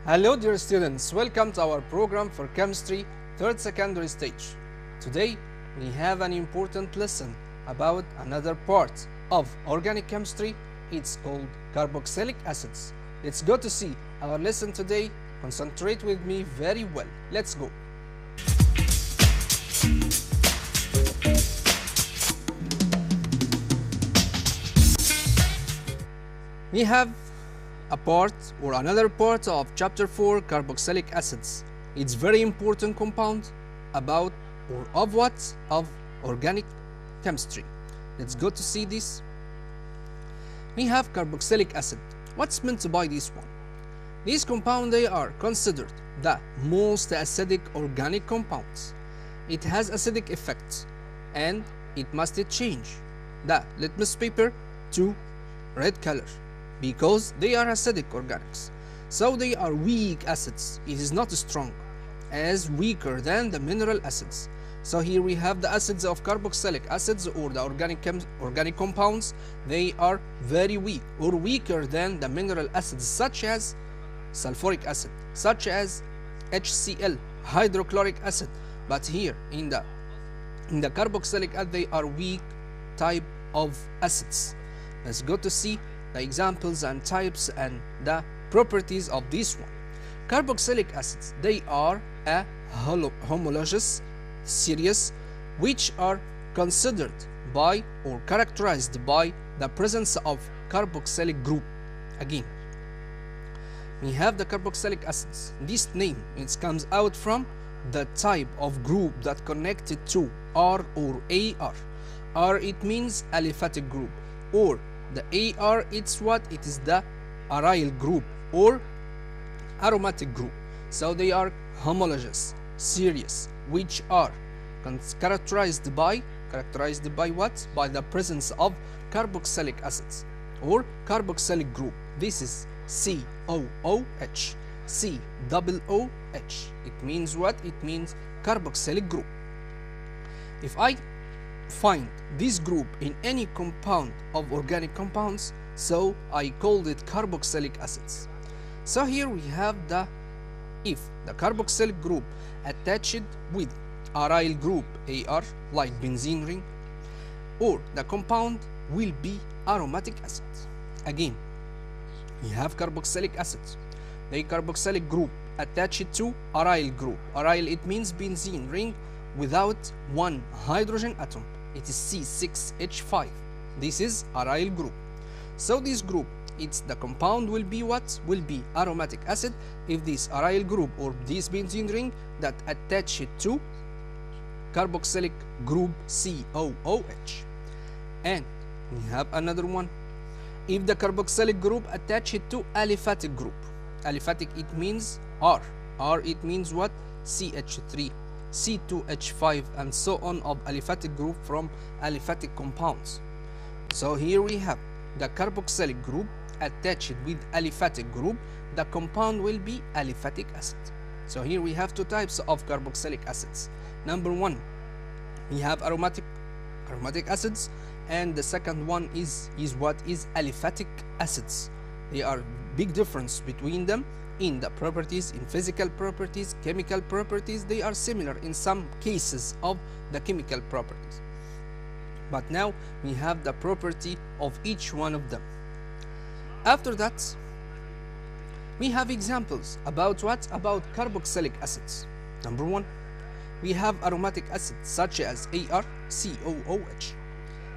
Hello dear students, welcome to our program for chemistry, third secondary stage. Today we have an important lesson about another part of organic chemistry. It's called carboxylic acids. Let's go to see our lesson today. Concentrate with me very well. Let's go. We have a part or another part of chapter 4, carboxylic acids. It's very important compound about or of what? Of organic chemistry. Let's go to see this. We have carboxylic acid. What's meant by this one? These compounds, they are considered the most acidic organic compounds. It has acidic effects and it must change the litmus paper to red color because they are acidic organics. So they are weak acids. It is not strong, as weaker than the mineral acids. So here we have the acids of carboxylic acids or the organic compounds. They are very weak or weaker than the mineral acids such as sulfuric acid, such as HCl, hydrochloric acid. But here in the carboxylic acid, they are weak type of acids. Let's go to see the examples and types and the properties of this one. Carboxylic acids, they are a homologous series which are considered by or characterized by the presence of carboxylic group. Again, we have the carboxylic acids. This name, it comes out from the type of group that connected to R or AR. R, it means aliphatic group, or the AR, it's what? It is the aryl group or aromatic group. So they are homologous series which are characterized by what? By the presence of carboxylic acids or carboxylic group. This is COOH, COOH. It means what? It means carboxylic group. If I find this group in any compound of organic compounds, so I called it carboxylic acids. So here we have if the carboxylic group attached with aryl group AR, like benzene ring, or the compound will be aromatic acid. Again, we have carboxylic acids. The carboxylic group attached to aryl group. Aryl, it means benzene ring without one hydrogen atom. It is C6H5. This is aryl group. So this group, the compound will be what? Will be aromatic acid if this aryl group or this benzene ring that attached to carboxylic group COOH. And we have another one. If the carboxylic group attached to aliphatic group. Aliphatic, it means R. R, it means what? CH3. C2H5 and so on of aliphatic group from aliphatic compounds. So here we have the carboxylic group attached with aliphatic group. The compound will be aliphatic acid. So here we have two types of carboxylic acids. Number one, we have aromatic acids, and the second one is what? Is aliphatic acids. There are big difference between them. In the properties, in physical properties, chemical properties, they are similar in some cases of the chemical properties. But now we have the property of each one of them. After that, we have examples about what? About carboxylic acids. Number one, we have aromatic acids such as AR, COOH.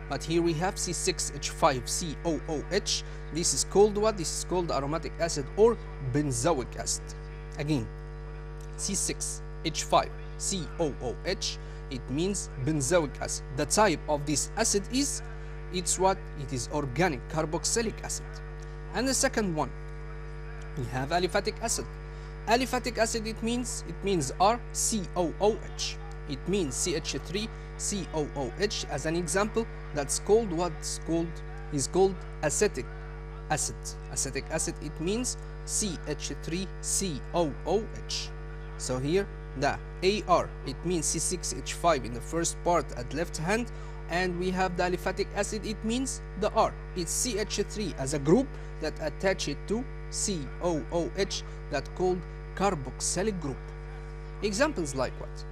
But here we have C6H5, COOH. This is called what? This is called aromatic acid or benzoic acid. Again, C6H5, COOH, it means benzoic acid. The type of this acid is, it's what? It is organic carboxylic acid. And the second one, we have aliphatic acid. Aliphatic acid, it means R, COOH. It means CH3, COOH. As an example, that's called what's called is called acetic acid. Acetic acid, it means CH3COOH. So here the AR, it means C6H5 in the first part at left hand, and we have the aliphatic acid, it means the R, it's CH3 as a group that attach it to COOH that called carboxylic group. Examples like what?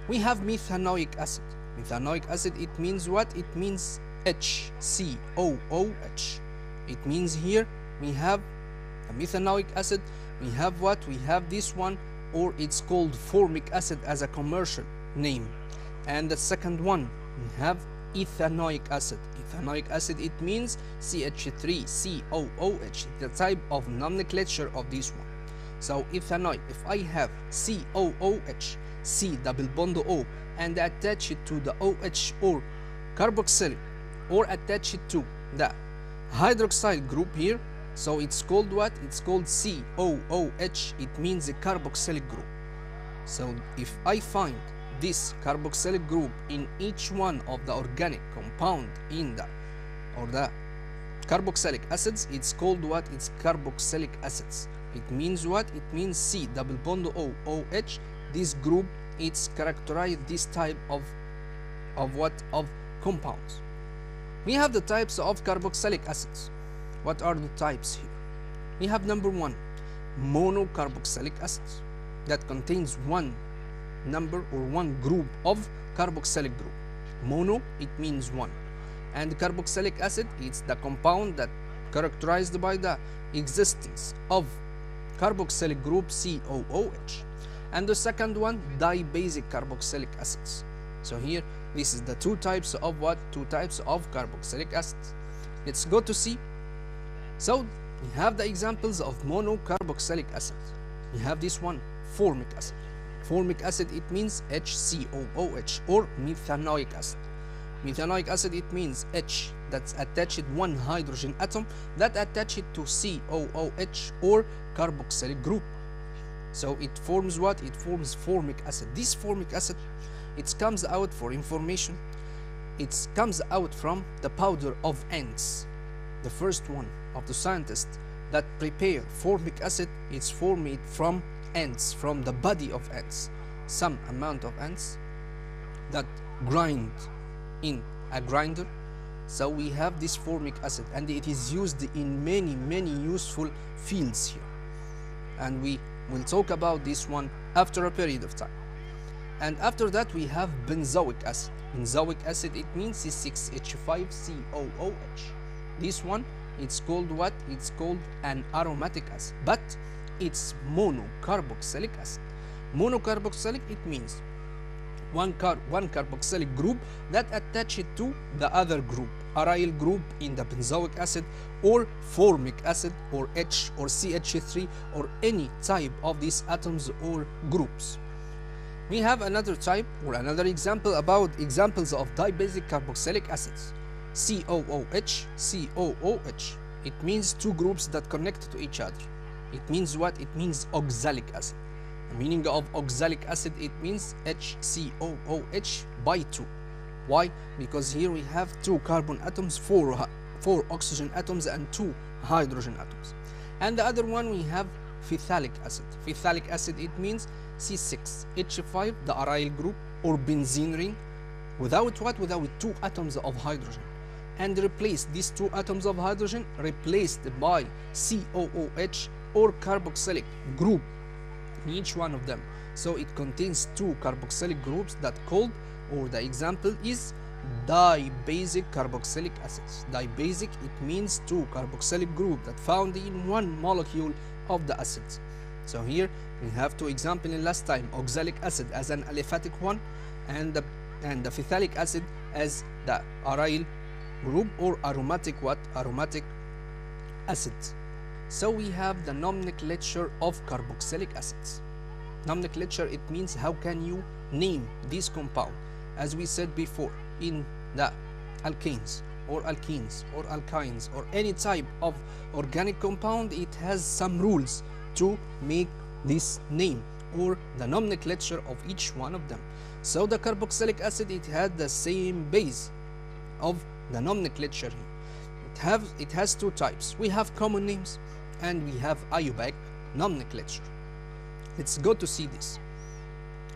We have methanoic acid. Methanoic acid, it means what? It means HCOOH. It means here we have a methanoic acid, we have what? We have this one, or it's called formic acid as a commercial name. And the second one, we have ethanoic acid. Ethanoic acid, it means CH3COOH, the type of nomenclature of this one. So ethanoic, if I have COOH, C double bond O, and attach it to the OH or carboxylic, or attach it to the hydroxyl group here, so it's called what? It's called COOH. It means a carboxylic group. So if I find this carboxylic group in each one of the organic compound in the carboxylic acids, it's called what? It's carboxylic acids. It means what? It means C double bond O OH. This group, it's characterized this type of what? Of compounds. We have the types of carboxylic acids. What are the types here? We have number one, monocarboxylic acids, that contains one number or one group of carboxylic group. Mono, it means one, and carboxylic acid, it's the compound that characterized by the existence of carboxylic group COOH. And the second one, dibasic carboxylic acids. So here, this is the two types of what? Two types of carboxylic acids. Let's go to C. So we have the examples of monocarboxylic acid. We have this one, formic acid. Formic acid, it means HCOOH, or methanoic acid. Methanoic acid, it means H, that's attached one hydrogen atom that attached to COOH or carboxylic group. So it forms what? It forms formic acid. This formic acid, it comes out, for information, it comes out from the powder of ants. The first one of the scientists that prepare formic acid, it's formed from ants, from the body of ants. Some amount of ants that grind in a grinder. So we have this formic acid, and it is used in many useful fields here. And we will talk about this one after a period of time. And after that we have benzoic acid. Benzoic acid, it means C6H5COOH. This one, it's called what? It's called an aromatic acid, but it's monocarboxylic acid. Monocarboxylic, it means one carboxylic group that attached to the other group, aryl group in the benzoic acid, or formic acid, or H or CH3, or any type of these atoms or groups. We have another type or another example about examples of dibasic carboxylic acids. COOH, COOH. It means two groups that connect to each other. It means what? It means oxalic acid. The meaning of oxalic acid, it means HCOOH by 2. Why? Because here we have 2 carbon atoms, 4 oxygen atoms, and 2 hydrogen atoms. And the other one, we have phthalic acid. Phthalic acid, it means C6H5, the aryl group, or benzene ring, without what? Without 2 atoms of hydrogen. And replace these 2 atoms of hydrogen, replaced by COOH or carboxylic group in each one of them. So it contains 2 carboxylic groups that called, or the example is dibasic carboxylic acids. Dibasic, it means 2 carboxylic group that found in one molecule of the acids. So here we have 2 examples in last time, oxalic acid as an aliphatic one, and the phthalic acid as the aryl group or aromatic what? Aromatic acid. So we have the nomenclature of carboxylic acids. Nomenclature, it means how can you name this compound. As we said before, in the alkanes or alkenes or alkynes or any type of organic compound, it has some rules to make this name or the nomenclature of each one of them. So the carboxylic acid, it had the same base of the nomenclature. It has 2 types. We have common names and we have IUPAC nomenclature. Let's go to see this.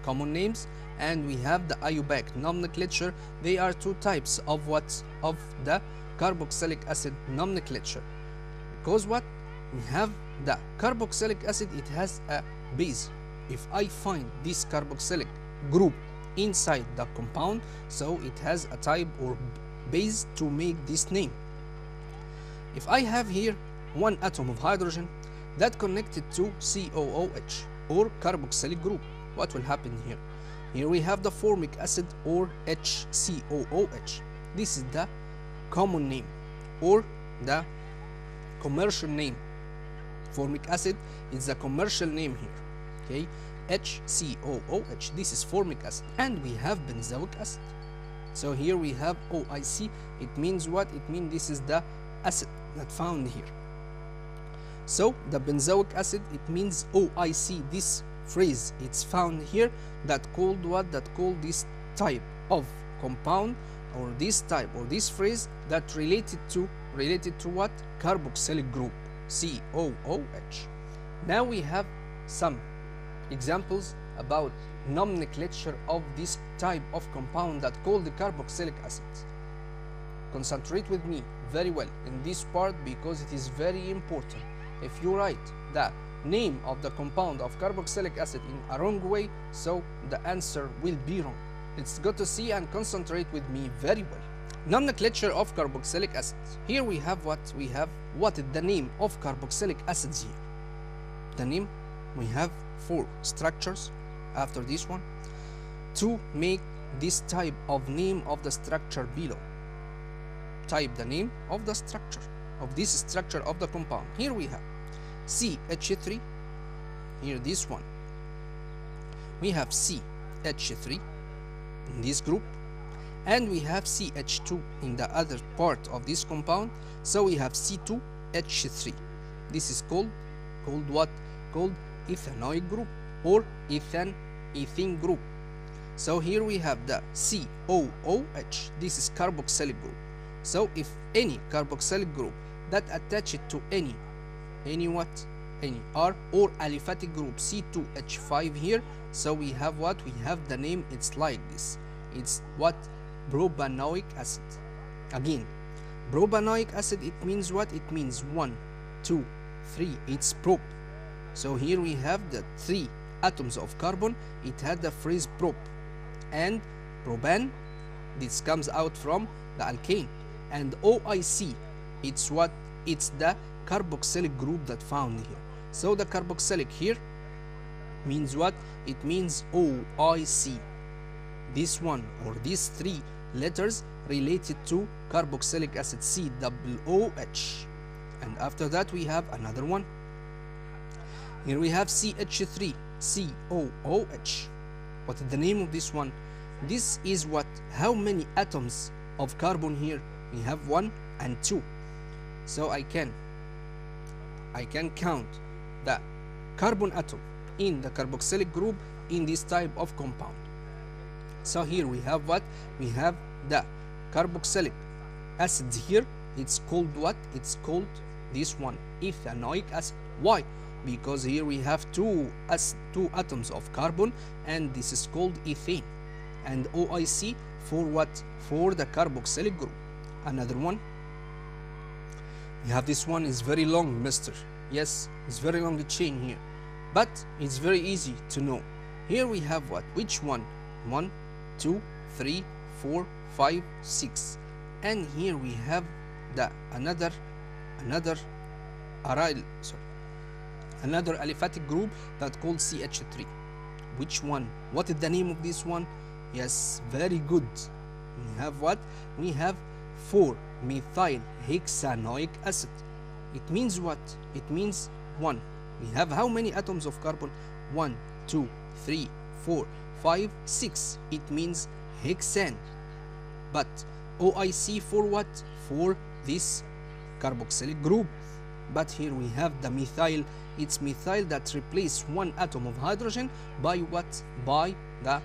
Common names, and we have the IUPAC nomenclature. They are 2 types of what? Of the carboxylic acid nomenclature. Because what? We have the carboxylic acid, it has a base. If I find this carboxylic group inside the compound, so it has a type or base to make this name. If I have here one atom of hydrogen that connected to COOH or carboxylic group, what will happen here? Here we have the formic acid or HCOOH. This is the common name or the commercial name. Formic acid is the commercial name here. Okay, HCOOH, this is formic acid. And we have benzoic acid. So here we have OIC. It means what? It means this is the acid that found here. So the benzoic acid, it means OIC. This phrase, it's found here, that called what? That called this type of compound, or this type or this phrase that related to what? Carboxylic group, COOH. Now we have some examples about nomenclature of this type of compound that called the carboxylic acids. Concentrate with me very well in this part because it is very important. If you write the name of the compound of carboxylic acid in a wrong way, so the answer will be wrong. Let's go to see and concentrate with me very well. Nomenclature of carboxylic acids. Here we have what? We have what is the name of carboxylic acids here. The name, we have 4 structures after this one to make this type of name of the structure below. Type the name of the structure of this structure of the compound. Here we have CH3, here this one. We have CH3 in this group, and we have CH2 in the other part of this compound, so we have C2H3. This is called what? Called ethanoic group or ethane group. So here we have the COOH. This is carboxylic group. So if any carboxylic group that attach it to any R or aliphatic group C2H5 here, so we have what? We have the name, it's like this. It's what? Propanoic acid. Again, propanoic acid, it means what? It means 1, 2, 3. It's prop. So here we have the 3 atoms of carbon. It had the phrase prop. And propan, this comes out from the alkane. And OIC, it's what? It's the carboxylic group that found here. So the carboxylic here means what? It means OIC. This one or these 3 letters related to carboxylic acid, COOH. And after that we have another one. Here we have CH3, COOH. What is the name of this one? This is what? How many atoms of carbon here? We have 1 and 2. So I can count the carbon atom in the carboxylic group in this type of compound. So here we have what? We have the carboxylic acids here. It's called what? It's called this one, ethanoic acid. Why? Because here we have two atoms of carbon, and this is called ethane. And OIC for what? For the carboxylic group. Another one. We have this one is very long, mister. Yes, it's very long chain here. But it's very easy to know. Here we have what? Which one? 1, 2, 3, 4, 5, 6. And here we have the another aliphatic group that called CH3. Which one? What is the name of this one? Yes, very good. We have what? We have 4-methyl hexanoic acid. It means what? It means 1. We have how many atoms of carbon? 1, 2, 3, 4, 5, 6. It means hexane. But OIC for what? For this carboxylic group. But here we have the methyl. It's methyl that replaces 1 atom of hydrogen by what? By the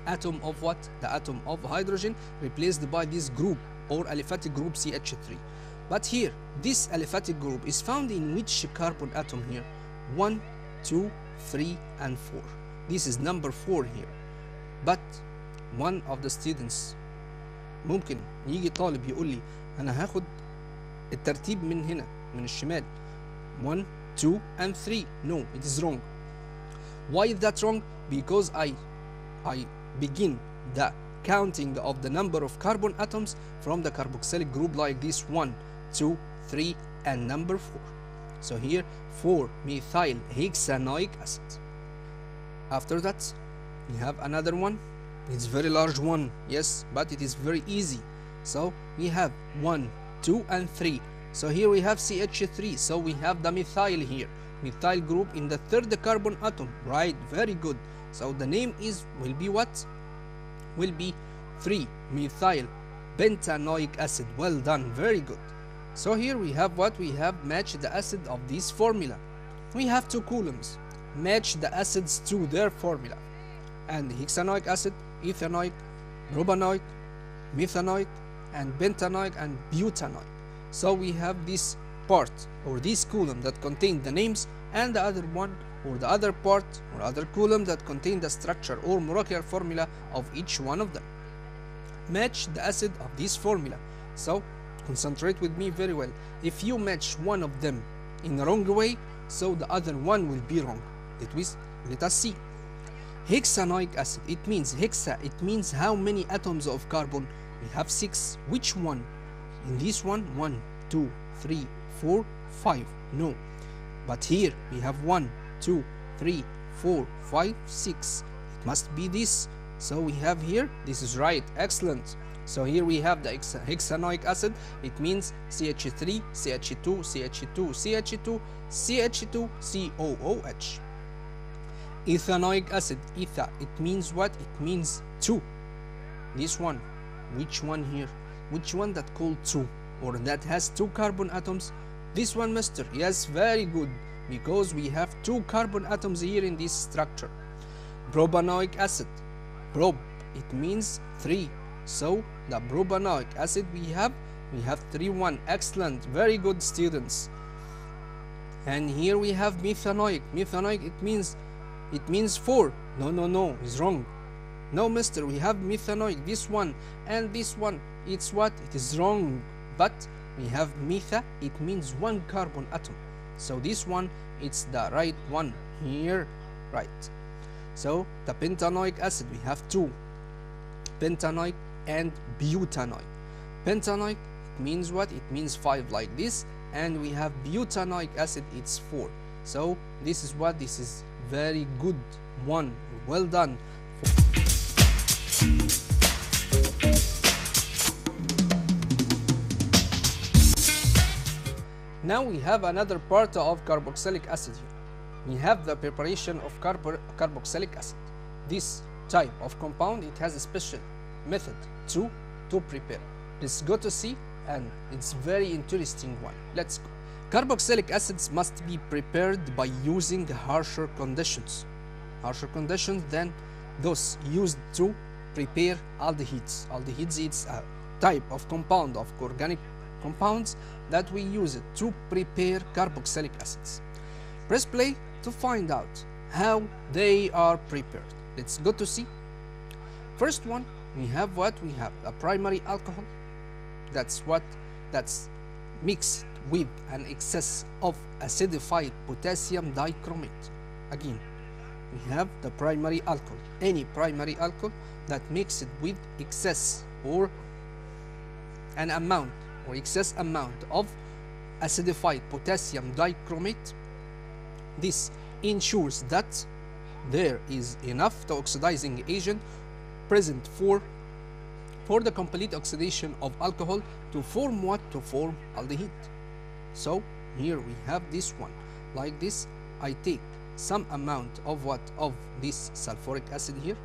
atom of what? The atom of hydrogen replaced by this group or aliphatic group CH3. But here, this aliphatic group is found in which carbon atom here? 1, 2, 3, and 4. This is number 4 here. But one of the students ممكن يجي طالب يقول لي أنا هاخد الترتيب من هنا من الشمال 1 2, and 3. No, it is wrong. Why is that wrong? Because I begin the counting of the number of carbon atoms from the carboxylic group like this: 1, 2, 3, and number 4. So here 4-methyl hexanoic acid. After that, we have another one. It's very large one, yes, but it is very easy. So we have 1, 2, and 3. So here we have CH3. So we have the methyl here, methyl group in the third carbon atom, right? Very good. So the name will be what? Will be 3-methyl pentanoic acid. Well done, very good. So here we have what? We have matched the acid of this formula. We have 2 columns. Match the acids to their formula. And hexanoic acid, ethanoic, propanoic, methanoic, and pentanoic, and butanoic. So we have this part or this column that contain the names, and the other one or the other part or other column that contain the structure or molecular formula of each one of them. Match the acid of this formula. So concentrate with me very well. If you match one of them in the wrong way, so the other one will be wrong. Let us see. Hexanoic acid, it means hexa, it means how many atoms of carbon? We have 6. Which one? In this one, 1, 2, 3, 4, 5. No. But here we have 1, 2, 3, 4, 5, 6. It must be this. So we have here, this is right, excellent. So here we have the hexanoic acid. It means CH3, CH2, CH2, CH2, CH2, COOH. Ethanoic acid, ether, it means what? It means 2. This one, which one here? Which one that called 2 or that has 2 carbon atoms? This one, mister. Yes, very good, because we have 2 carbon atoms here in this structure. Propanoic acid, prop, it means 3. So the propanoic acid we have 3-1. Excellent, very good, students. And here we have methanoic. Methanoic, it means 4. No, it's wrong. No, mister, we have methanoic, this one and this one. It's what? It is wrong. But we have metha, it means 1 carbon atom. So this one, it's the right one here, right? So the pentanoic acid, we have 2. Pentanoic and butanoic. Pentanoic, it means what? It means 5 like this. And we have butanoic acid, it's 4. So this is what? This is very good one. Well done. Now we have another part of carboxylic acid here. We have the preparation of carboxylic acid. This type of compound, it has a special method to prepare. Let's go to see, and it's very interesting one. Let's go. Carboxylic acids must be prepared by using harsher conditions. Harsher conditions than those used to prepare aldehydes. Aldehydes, it's a type of compound of organic compounds that we use it to prepare carboxylic acids. Press play to find out how they are prepared. Let's go to see. First one, we have what? We have a primary alcohol. That's mixed with an excess of acidified potassium dichromate. Again, we have the primary alcohol. Any primary alcohol that mixed with excess or an amount or excess amount of acidified potassium dichromate. This ensures that there is enough oxidizing agent present for the complete oxidation of alcohol to form what? To form aldehyde. So here we have this one like this. I take some amount of what? Of this sulfuric acid here,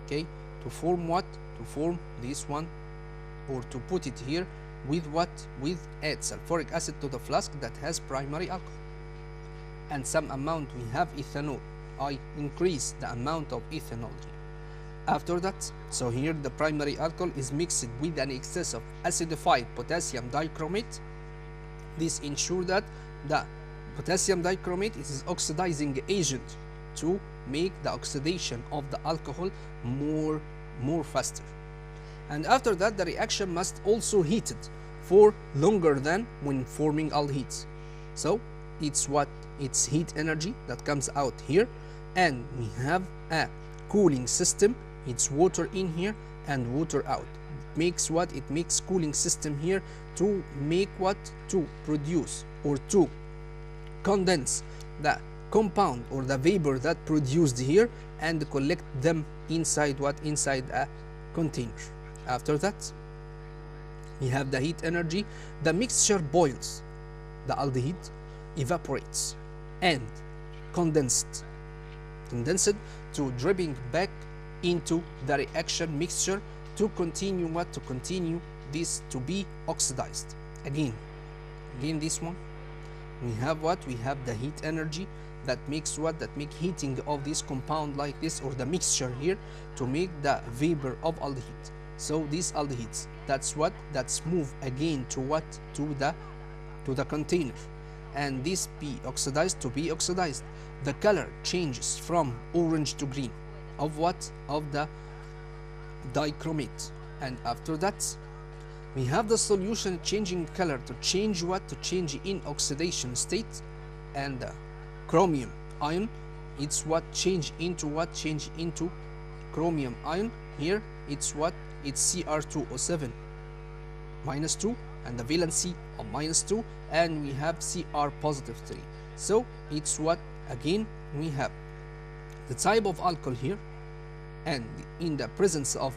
okay, to form what? To form this one, or to put it here with what? With add sulfuric acid to the flask that has primary alcohol, and some amount we have ethanol. I increase the amount of ethanol here. After that, so here the primary alcohol is mixed with an excess of acidified potassium dichromate. This ensures that the potassium dichromate is oxidizing agent to make the oxidation of the alcohol more faster. And after that, the reaction must also heated for longer than when forming aldehydes. So it's what? it's heat energy that comes out here, and we have a cooling system, it's water in here and water out. It makes what? It makes cooling system here to make what? To produce or to condense the compound or the vapor that produced here and collect them inside what? Inside a container. After that, we have the heat energy. The mixture boils, the aldehyde evaporates and condensed to dripping back into the reaction mixture to continue what? To continue this to be oxidized. Again this one, we have what? We have the heat energy that makes what? That make heating of this compound like this, or the mixture here, to make the vapor of aldehyde. So these aldehydes, that's what? That's move again to what? To the container, and this be oxidized to be oxidized. The color changes from orange to green of what? Of the dichromate. And after that, we have the solution changing color to change what? To change in oxidation state, and the chromium ion, it's what? Change into what? Change into chromium ion. Here it's what? It's Cr2O7 minus 2, and the valency of minus 2, and we have Cr positive 3. So it's what? Again, we have the type of alcohol here, and in the presence of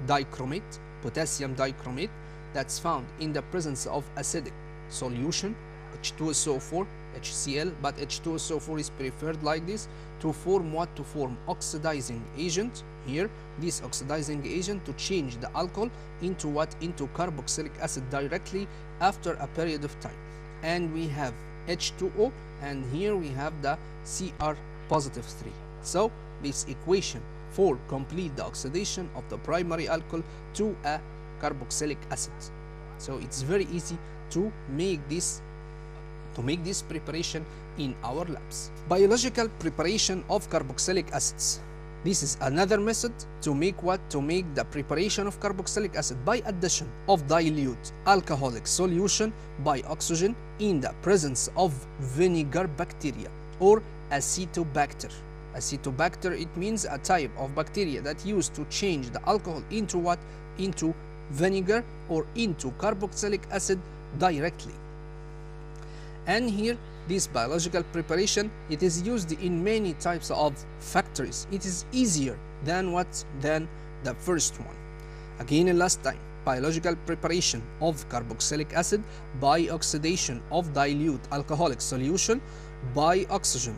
dichromate, potassium dichromate, that's found in the presence of acidic solution, H2SO4, HCl, but H2SO4 is preferred like this to form what? To form oxidizing agent here, this oxidizing agent to change the alcohol into what? Into carboxylic acid directly after a period of time. And we have H2O, and here we have the Cr positive 3. So this equation for complete the oxidation of the primary alcohol to a carboxylic acid. So it's very easy to make this preparation in our labs. Biological preparation of carboxylic acids. This is another method to make what? To make the preparation of carboxylic acid by addition of dilute alcoholic solution by oxygen in the presence of vinegar bacteria or acetobacter. Acetobacter, it means a type of bacteria that used to change the alcohol into what? Into vinegar or into carboxylic acid directly. And here, this biological preparation, it is used in many types of factories. It is easier than what? Than the first one. Again, last time, biological preparation of carboxylic acid by oxidation of dilute alcoholic solution by oxygen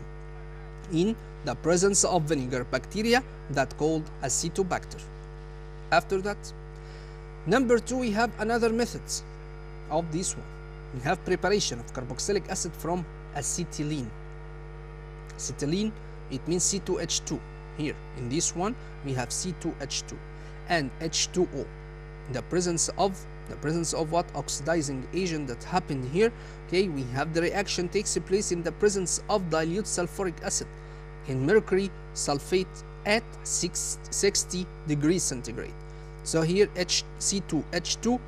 in the presence of vinegar bacteria that called acetobacter. After that, number 2, we have another method of this one. We have preparation of carboxylic acid from acetylene. Acetylene, it means C2H2. Here in this one we have C2H2 and H2O. The presence of what? Oxidizing agent that happened here. Okay, we have the reaction takes place in the presence of dilute sulfuric acid in mercury sulfate at 60 degrees centigrade. So here C2H2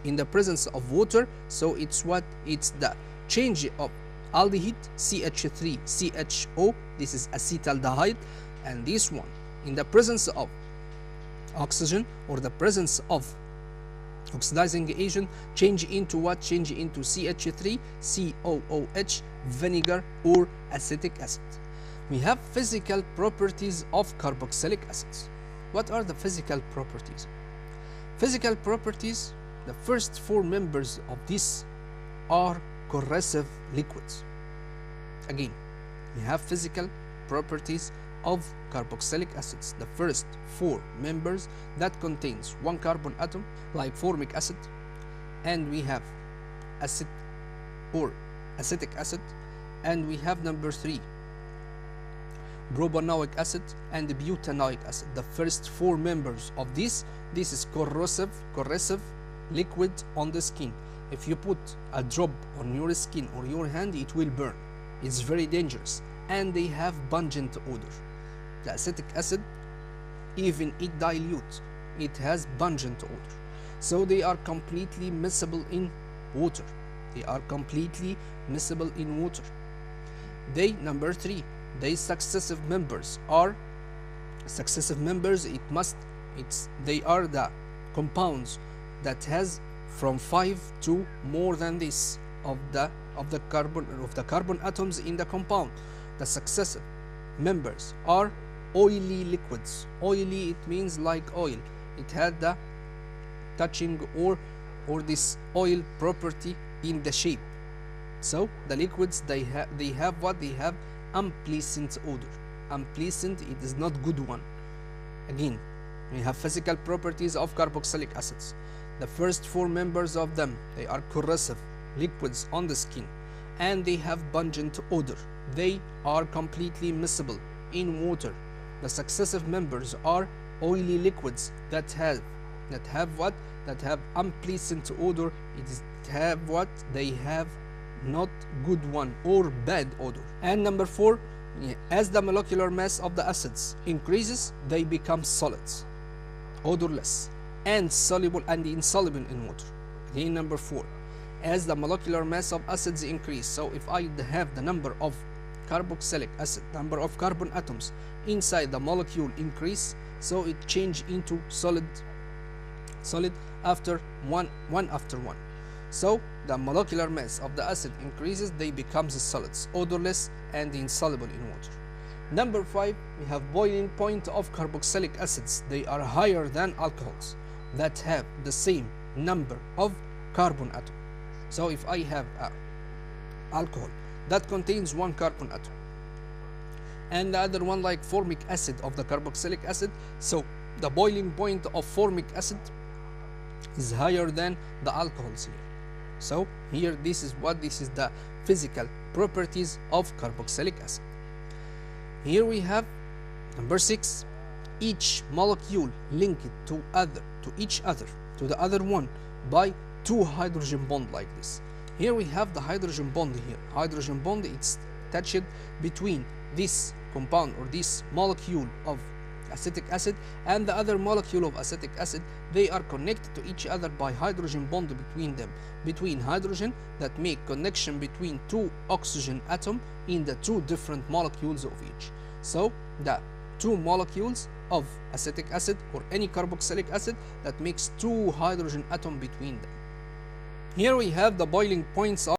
in the presence of water, so it's what? It's the change of aldehyde CH3CHO, this is acetaldehyde, and this one in the presence of oxygen or the presence of oxidizing agent change into what? Change into CH3COOH, vinegar or acetic acid. We have physical properties of carboxylic acids. What are the physical properties? Physical properties, the first 4 members of this are corrosive liquids. Again, we have physical properties of carboxylic acids. The first 4 members that contains 1 carbon atom like formic acid, and we have acid or acetic acid, and we have number 3 propanoic acid and butanoic acid. The first 4 members of this is corrosive liquid on the skin. If you put a drop on your skin or your hand, it will burn. It's very dangerous, and they have pungent odor. The acetic acid, even it dilutes, it has pungent odor. So they are completely miscible in water. They, number 3, they successive members are they are the compounds that has from 5 to more than this of the carbon atoms in the compound. The successive members are oily liquids. Oily, it means like oil. It had the touching or this oil property in the shape. So the liquids, they have what? They have unpleasant odor. Unpleasant, it is not good one. Again, we have physical properties of carboxylic acids. The first 4 members of them, they are corrosive liquids on the skin, and they have pungent odor. They are completely miscible in water. The successive members are oily liquids that have what? That have unpleasant odor. It have what? They have not good one or bad odor. And number 4, as the molecular mass of the acids increases, they become solids, odorless, and soluble and insoluble in water. Again, number 4, as the molecular mass of acids increase. So if I have the number of carboxylic acid, number of carbon atoms inside the molecule increase, so it change into solid after one after one. So the molecular mass of the acid increases, they become the solids, odorless and insoluble in water. Number 5, we have boiling point of carboxylic acids. They are higher than alcohols that have the same number of carbon atom. So if I have alcohol that contains 1 carbon atom and the other one like formic acid of the carboxylic acid, so the boiling point of formic acid is higher than the alcohols here. So here this is the physical properties of carboxylic acid. Here we have number 6, each molecule linked to the other one by 2 hydrogen bond like this. Here we have the hydrogen bond here. Hydrogen bond, it's attached between this compound or this molecule of acetic acid and the other molecule of acetic acid. They are connected to each other by hydrogen bond between them, between hydrogen that make connection between 2 oxygen atom in the 2 different molecules of each. So the 2 molecules of acetic acid or any carboxylic acid that makes 2 hydrogen atom between them. Here we have the boiling points of